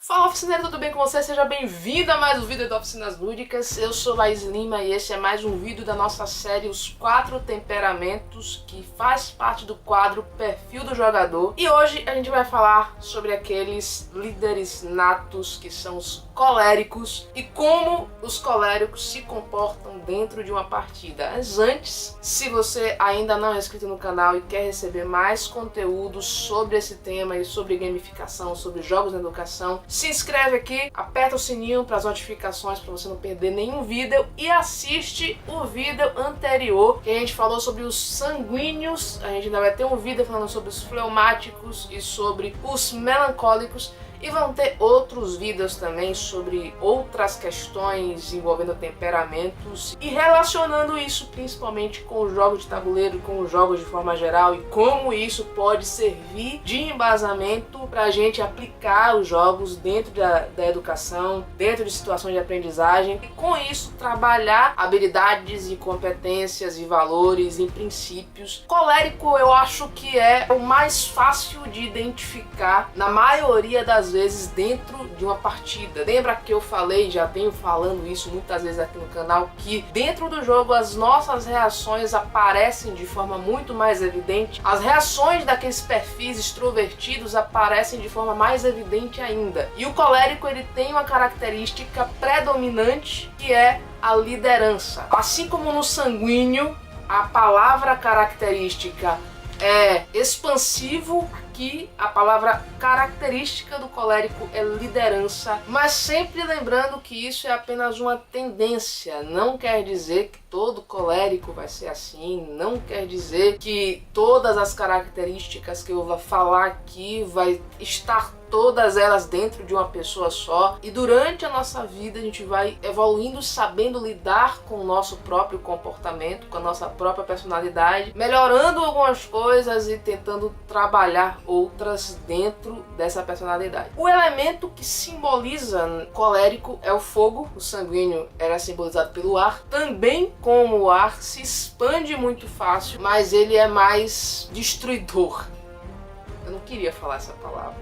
Fala, oficineiro, tudo bem com você? Seja bem-vindo a mais um vídeo da Oficinas Lúdicas. Eu sou Laís Lima e esse é mais um vídeo da nossa série Os 4 Temperamentos, que faz parte do quadro Perfil do Jogador. E hoje a gente vai falar sobre aqueles líderes natos que são os coléricos e como os coléricos se comportam dentro de uma partida. Mas antes, se você ainda não é inscrito no canal e quer receber mais conteúdo sobre esse tema e sobre gamificação, sobre jogos na educação, se inscreve aqui, aperta o sininho para as notificações para você não perder nenhum vídeo e assiste o vídeo anterior que a gente falou sobre os sanguíneos. A gente ainda vai ter um vídeo falando sobre os fleumáticos e sobre os melancólicos. E vão ter outros vídeos também sobre outras questões envolvendo temperamentos e relacionando isso principalmente com os jogos de tabuleiro, com os jogos de forma geral e como isso pode servir de embasamento para a gente aplicar os jogos dentro da educação, dentro de situações de aprendizagem e com isso trabalhar habilidades e competências e valores e princípios. Colérico eu acho que é o mais fácil de identificar na maioria das vezes dentro de uma partida. Lembra que eu falei, já venho falando isso muitas vezes aqui no canal, que dentro do jogo as nossas reações aparecem de forma muito mais evidente. As reações daqueles perfis extrovertidos aparecem de forma mais evidente ainda. E o colérico ele tem uma característica predominante que é a liderança. Assim como no sanguíneo, a palavra característica é expansivo, aqui a palavra característica do colérico é liderança, mas sempre lembrando que isso é apenas uma tendência, não quer dizer que todo colérico vai ser assim, não quer dizer que todas as características que eu vou falar aqui vai estar todas elas dentro de uma pessoa só. E durante a nossa vida a gente vai evoluindo, sabendo lidar com o nosso próprio comportamento, com a nossa própria personalidade, melhorando algumas coisas e tentando trabalhar outras dentro dessa personalidade. O elemento que simboliza colérico é o fogo. O sanguíneo era simbolizado pelo ar. Também, como o ar se expande muito fácil, mas ele é mais destruidor. Eu não queria falar essa palavra,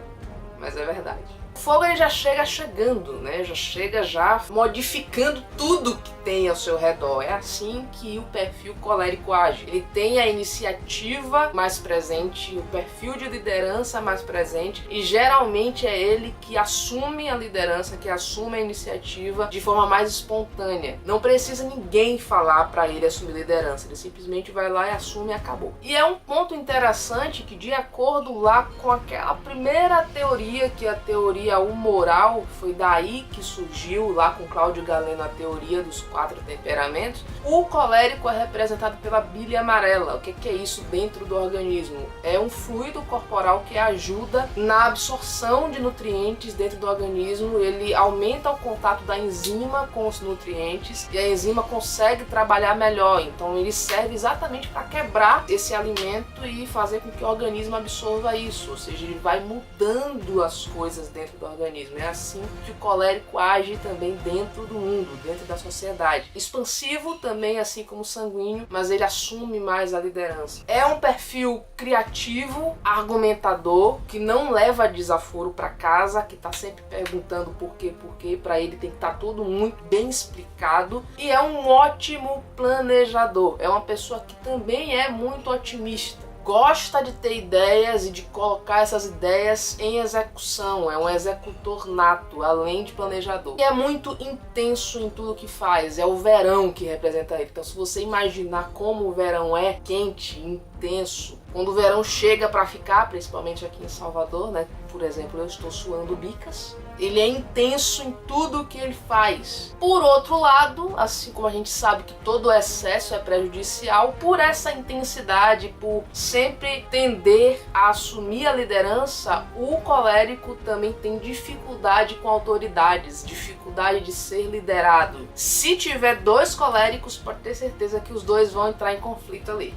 mas é verdade. O fogo ele já chega chegando, né? Já chega modificando tudo que tem ao seu redor. É assim que o perfil colérico age. Ele tem a iniciativa mais presente, o perfil de liderança mais presente e geralmente é ele que assume a liderança, que assume a iniciativa de forma mais espontânea. Não precisa ninguém falar para ele assumir liderança, ele simplesmente vai lá e assume e acabou. E é um ponto interessante que, de acordo lá com aquela primeira teoria, que é a teoria humoral, foi daí que surgiu lá com Cláudio Galeno a teoria dos 4 temperamentos. O colérico é representado pela bile amarela. O que é isso dentro do organismo? É um fluido corporal que ajuda na absorção de nutrientes dentro do organismo. Ele aumenta o contato da enzima com os nutrientes e a enzima consegue trabalhar melhor. Então ele serve exatamente para quebrar esse alimento e fazer com que o organismo absorva isso. Ou seja, ele vai mudando as coisas dentro do organismo. É assim que o colérico age também dentro do mundo, dentro da sociedade. Expansivo também, assim como o sanguíneo, mas ele assume mais a liderança. É um perfil criativo, argumentador, que não leva desaforo para casa, que tá sempre perguntando por quê, para ele tem que estar tudo muito bem explicado. E é um ótimo planejador. É uma pessoa que também é muito otimista. Gosta de ter ideias e de colocar essas ideias em execução. É um executor nato, além de planejador. E é muito intenso em tudo que faz. É o verão que representa ele. Então, se você imaginar como o verão é quente, intenso, quando o verão chega para ficar, principalmente aqui em Salvador, né? Por exemplo, eu estou suando bicas. Ele é intenso em tudo que ele faz. Por outro lado, assim como a gente sabe que todo excesso é prejudicial, por essa intensidade, por sempre tender a assumir a liderança, o colérico também tem dificuldade com autoridades, dificuldade de ser liderado. Se tiver 2 coléricos, pode ter certeza que os 2 vão entrar em conflito ali.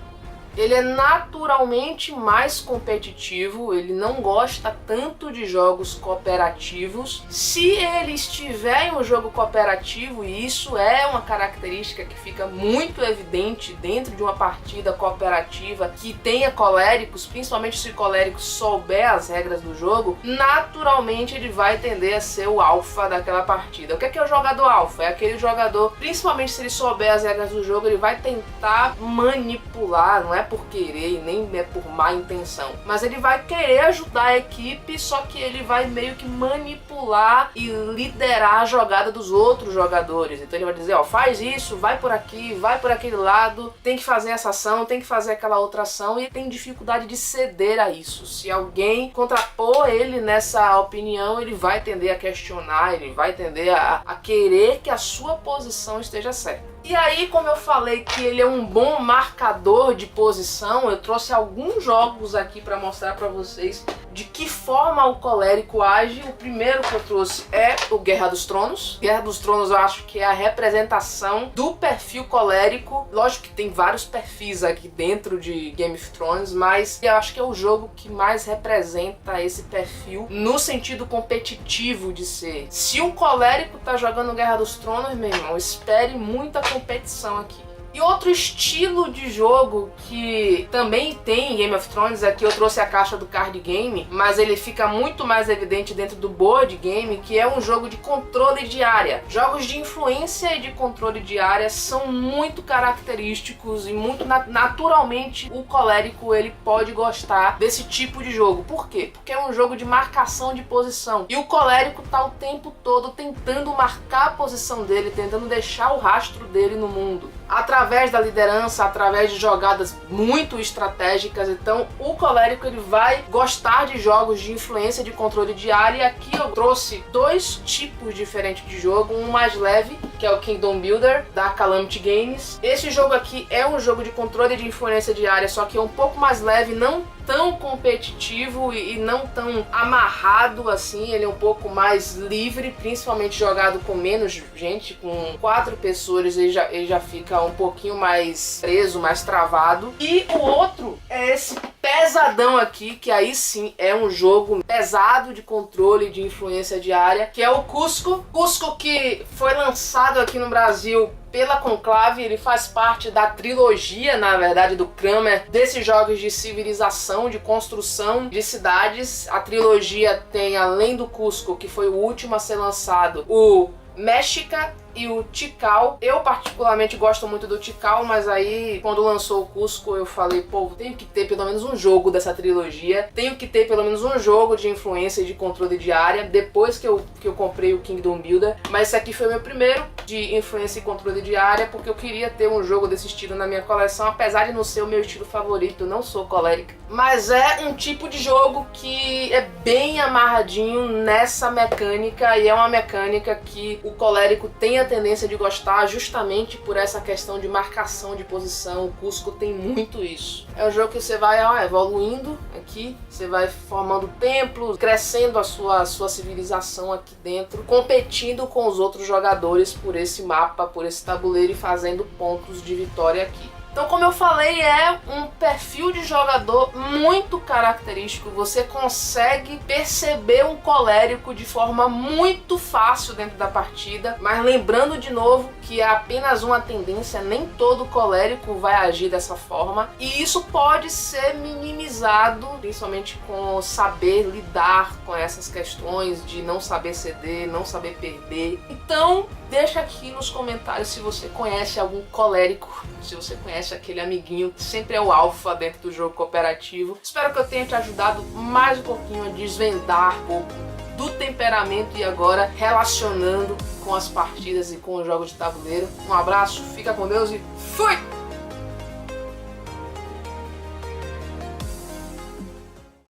ele é naturalmente mais competitivo, ele não gosta tanto de jogos cooperativos. Se ele estiver em um jogo cooperativo, e isso é uma característica que fica muito evidente dentro de uma partida cooperativa que tenha coléricos, principalmente se o colérico souber as regras do jogo, naturalmente ele vai tender a ser o alfa daquela partida. O que é o jogador alfa? É aquele jogador, principalmente se ele souber as regras do jogo, ele vai tentar manipular, não é por querer e nem é por má intenção, mas ele vai querer ajudar a equipe, só que ele vai meio que manipular e liderar a jogada dos outros jogadores. Então ele vai dizer, ó, faz isso, vai por aqui, vai por aquele lado, tem que fazer essa ação, tem que fazer aquela outra ação, e tem dificuldade de ceder a isso. Se alguém contrapor ele nessa opinião, ele vai tender a questionar, ele vai tender a querer que a sua posição esteja certa. E aí, como eu falei que ele é um bom marcador de posição, eu trouxe alguns jogos aqui para mostrar para vocês de que forma o colérico age. O primeiro que eu trouxe é o Guerra dos Tronos. Guerra dos Tronos eu acho que é a representação do perfil colérico. Lógico que tem vários perfis aqui dentro de Game of Thrones, mas eu acho que é o jogo que mais representa esse perfil no sentido competitivo de ser. Se um colérico tá jogando Guerra dos Tronos, meu irmão, espere muita competição aqui. E outro estilo de jogo que também tem em Game of Thrones, aqui eu trouxe a caixa do card game, mas ele fica muito mais evidente dentro do board game, que é um jogo de controle de área. Jogos de influência e de controle de área são muito característicos e muito naturalmente o colérico ele pode gostar desse tipo de jogo. Por quê? Porque é um jogo de marcação de posição. E o colérico tá o tempo todo tentando marcar a posição dele, tentando deixar o rastro dele no mundo, através da liderança, através de jogadas muito estratégicas. Então o colérico ele vai gostar de jogos de influência, de controle de área. E aqui eu trouxe dois tipos diferentes de jogo, um mais leve, que é o Kingdom Builder da Calamity Games. Esse jogo aqui é um jogo de controle de influência de área, só que é um pouco mais leve, não tão competitivo e não tão amarrado assim. Ele é um pouco mais livre, principalmente jogado com menos gente, com 4 pessoas ele já fica um pouquinho mais preso, mais travado. E o outro é esse pesadão aqui, que aí sim é um jogo pesado de controle de influência de área, que é o Cusco. Cusco que foi lançado aqui no Brasil pela Conclave, ele faz parte da trilogia, na verdade, do Kramer, desses jogos de civilização, de construção de cidades. A trilogia tem, além do Cusco, que foi o último a ser lançado, o México e o Tikal. Eu particularmente gosto muito do Tikal, mas aí quando lançou o Cusco eu falei, pô, tenho que ter pelo menos um jogo dessa trilogia, tenho que ter pelo menos um jogo de influência e de controle de área, depois que eu comprei o Kingdom Builder. Mas esse aqui foi o meu primeiro de influência e controle de área, porque eu queria ter um jogo desse estilo na minha coleção, apesar de não ser o meu estilo favorito, eu não sou colérica. Mas é um tipo de jogo que é bem amarradinho nessa mecânica, e é uma mecânica que o colérico tem a tendência de gostar justamente por essa questão de marcação de posição. O Cusco tem muito isso. É um jogo que você vai evoluindo aqui, você vai formando templos, crescendo a sua civilização aqui dentro, competindo com os outros jogadores por esse mapa, por esse tabuleiro e fazendo pontos de vitória aqui. Então, como eu falei, é um perfil de jogador muito característico. Você consegue perceber um colérico de forma muito fácil dentro da partida, mas lembrando de novo que é apenas uma tendência, nem todo colérico vai agir dessa forma, e isso pode ser minimizado, principalmente com saber lidar com essas questões de não saber ceder, não saber perder. Então, deixa aqui nos comentários se você conhece algum colérico, se você conhece aquele amiguinho que sempre é o alfa dentro do jogo cooperativo. Espero que eu tenha te ajudado mais um pouquinho a desvendar um pouco do temperamento e agora relacionando com as partidas e com os jogos de tabuleiro. Um abraço, fica com Deus e fui!